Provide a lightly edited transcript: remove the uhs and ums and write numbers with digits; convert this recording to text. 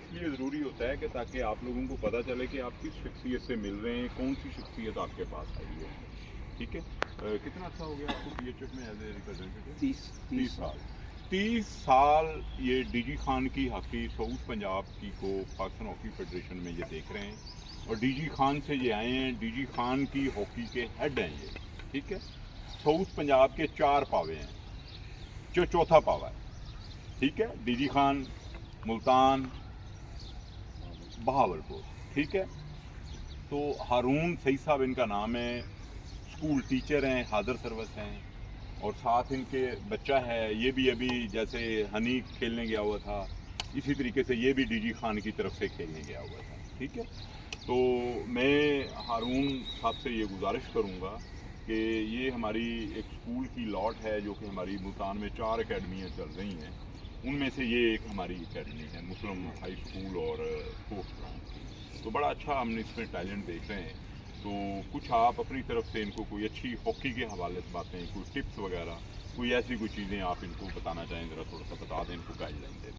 इसलिए ज़रूरी होता है कि ताकि आप लोगों को पता चले कि आप किस शख्सियत से मिल रहे हैं, कौन सी शख्सियत आपके पास आई है। ठीक है, कितना अच्छा हो गया आपको PHF में एज ए रिप्रेजेंटेटिव? 30 साल। 30 साल ये DG खान की हॉकी साउथ पंजाब की को पाकिस्तान हॉकी फेडरेशन में ये देख रहे हैं और DG खान से ये आए हैं। DG खान की हॉकी के हेड हैं ये। ठीक है, साउथ पंजाब के 4 पावे हैं, जो चौथा पावा है। ठीक है, DG खान, मुल्तान, बहावलपुर। ठीक है, तो हारून सईद साहब इनका नाम है, स्कूल टीचर हैं, हादर सर्विस हैं, और साथ इनके बच्चा है, ये भी अभी जैसे हनी खेलने गया हुआ था, इसी तरीके से ये भी DG खान की तरफ से खेलने गया हुआ था। ठीक है, तो मैं हारून साहब से ये गुजारिश करूँगा कि ये हमारी एक स्कूल की लॉट है जो कि हमारी मुल्तान में 4 अकेडमियाँ चल रही हैं, उनमें से ये एक हमारी अकेडमी है, मुस्लिम हाई स्कूल और स्पोर्ट्स ग्राउंड की। तो बड़ा अच्छा हमने इसमें टैलेंट देख रहे हैं। तो कुछ आप अपनी तरफ से इनको कोई अच्छी हॉकी के हवाले से बातें, कोई टिप्स वगैरह, कोई ऐसी कोई चीज़ें आप इनको बताना चाहें, ज़रा थोड़ा सा बता दें, इनको गाइडलाइन दें।